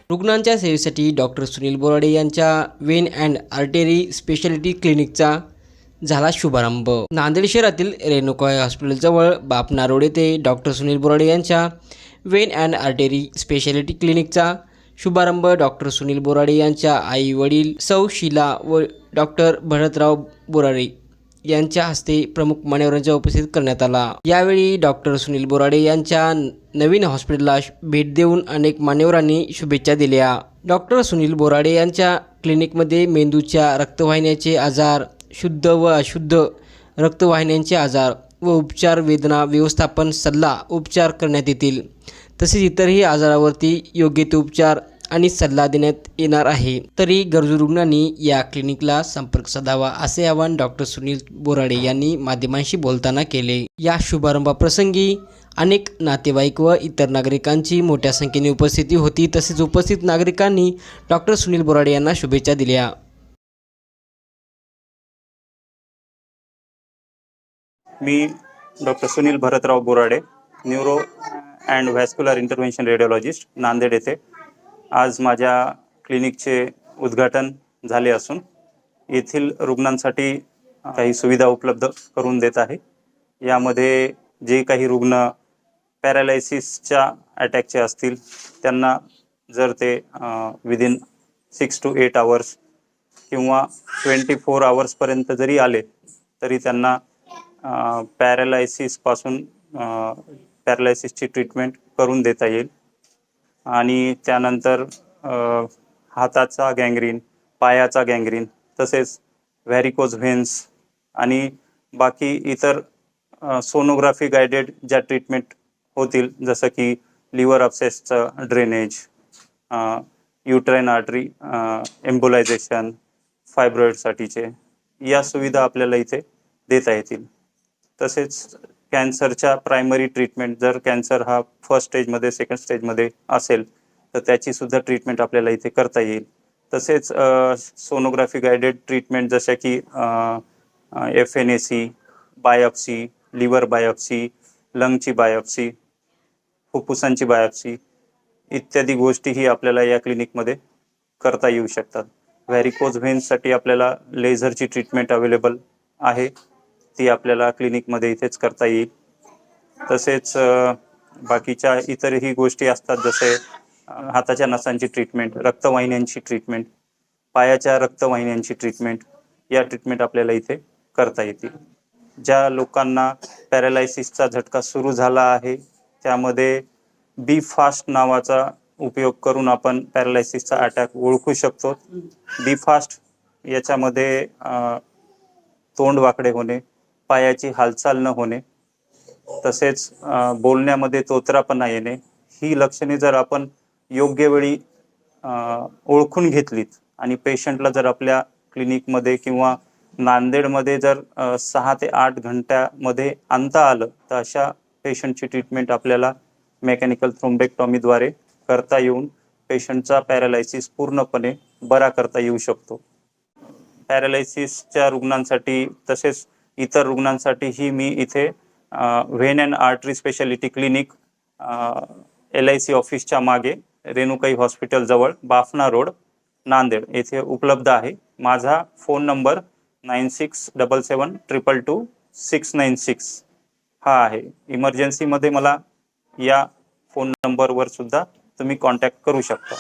रुग्णांच्या सेवेसाठी डॉक्टर सुनील बोराडे यांच्या वेन अँड आर्टेरी स्पेशालिटी क्लिनिकचा झाला शुभारंभ। नांदेड शहरातील रेणुका हॉस्पिटलजवळ बापनारोड येथे डॉक्टर सुनील बोराडे यांच्या वेन अँड आर्टेरी स्पेशालिटी क्लिनिकचा शुभारंभ डॉक्टर सुनील बोराडे यांच्या आई वडील सौ शीला व डॉक्टर भरतराव बोराडे यांच्या हस्ते प्रमुख मान्यवरांच्या उपस्थित करण्यात आला। यावेळी डॉक्टर सुनील बोराडे यांच्या नवीन हॉस्पिटलला भेट देऊन अनेक मान्यवरांनी शुभेच्छा दिल्या। डॉक्टर सुनील बोराडे यांच्या क्लिनिकमध्ये मेंदूच्या रक्तवाहिन्यांचे आजार, शुद्ध व अशुद्ध रक्तवाहिन्यांचे आजार व उपचार, वेदना व्यवस्थापन, सल्ला उपचार करण्यात येतील। तसेच इतरही आजारावरती योग्य ते उपचार आणि सल्ला देण्यात येणार आहे। तरी गरजू रुग्णांनी या क्लिनिकला संपर्क साधावा असे आवाहन डॉक्टर सुनील बोराडे यांनी माध्यमांशी बोलताना केले। या शुभारंभाप्रसंगी अनेक नातेवाईक व इतर नागरिकांची मोठ्या संख्येने उपस्थिती होती। तसेच उपस्थित नागरिकांनी डॉक्टर सुनील बोराडे यांना शुभेच्छा दिल्या। मी doctor Sunil Bharatrao Borade, neuro and vascular intervention radiologist, Nanded येथे आज माझ्या क्लिनिकचे उद्घाटन झाले असून येथील रुग्णांसाठी काही सुविधा उपलब्ध करून देत आहे। यामध्ये जे काही रुग्ण पॅरालायसिसच्या अटॅकचे असतील त्यांना जर ते विदिन 6 to 8 आवर्स किंवा 24 आवर्सपर्यंत जरी आले तरी त्यांना पॅरालायसिसची ट्रीटमेंट करून देता येईल। आणि त्यानंतर हाताचा गँग्रीन, पायाचा गँग्रीन, तसेच व्हॅरिकोज व्हेन्स आणि बाकी इतर सोनोग्राफी गायडेड ज्या ट्रीटमेंट होतील, जसं की लिव्हर अपसेसचं ड्रेनेज, युट्राइन आर्टरी एम्बोलायझेशन, फायब्रॉइडसाठीचे या सुविधा आपल्याला इथे देता येतील। तसेच कॅन्सरच्या प्रायमरी ट्रीटमेंट, जर कॅन्सर हा फर्स्ट स्टेजमध्ये, सेकंड स्टेजमध्ये असेल तर त्याची सुद्धा ट्रीटमेंट आपल्याला इथे करता येईल। तसेच सोनोग्राफी गायडेड ट्रीटमेंट जशा की FNAC, बायोप्सी, लिव्हर बायोप्सी, लंगची बायोप्सी, फुफ्फुसांची बायोप्सी इत्यादी गोष्टीही आपल्याला या क्लिनिकमध्ये करता येऊ शकतात। व्हॅरिकोज व्हेन्ससाठी आपल्याला लेझरची ट्रीटमेंट अवेलेबल आहे, ती आपल्याला क्लिनिकमध्ये इथेच करता येईल। तसेच बाकीच्या इतरही गोष्टी असतात, जसे हाताच्या नसांची ट्रीटमेंट, रक्तवाहिन्यांची ट्रीटमेंट, पायाच्या रक्तवाहिन्यांची ट्रीटमेंट, या ट्रीटमेंट आपल्याला इथे करता येतील। ज्या लोकांना पॅरालायसिसचा झटका सुरू झाला आहे त्यामध्ये बी फास्ट नावाचा उपयोग करून आपण पॅरालायसिसचा अटॅक ओळखू शकतो। बी फास्ट याच्यामध्ये तोंड वाकडे होणे, पायाची हालचाल न होणे, तसेच बोलण्यामध्ये तोतरापणा येणे, ही लक्षणे जर आपण योग्य वेळी ओळखून घेतलीत आणि पेशंटला जर आपल्या क्लिनिकमध्ये किंवा नांदेडमध्ये जर 6 ते 8 घंट्यामध्ये आणता आलं तर अशा पेशंटची ट्रीटमेंट आपल्याला मेकॅनिकल थ्रोम्बेक्टॉमीद्वारे करता येऊन पेशंटचा पॅरालायसिस पूर्णपणे बरा करता येऊ शकतो। पॅरालायसिसच्या रुग्णांसाठी तसेच इतर रुग्णांसाठीही मी इथे when and artery speciality clinic LIC ऑफिसच्या मागे रेणुकाई हॉस्पिटल जवळ बाफना रोड, नांदेड येथे उपलब्ध आहे। माझा फोन नंबर 9677222696 हा आहे। इमर्जन्सीमध्ये मला या फोन नंबरवर सुद्धा तुम्ही कॉन्टॅक्ट करू शकता।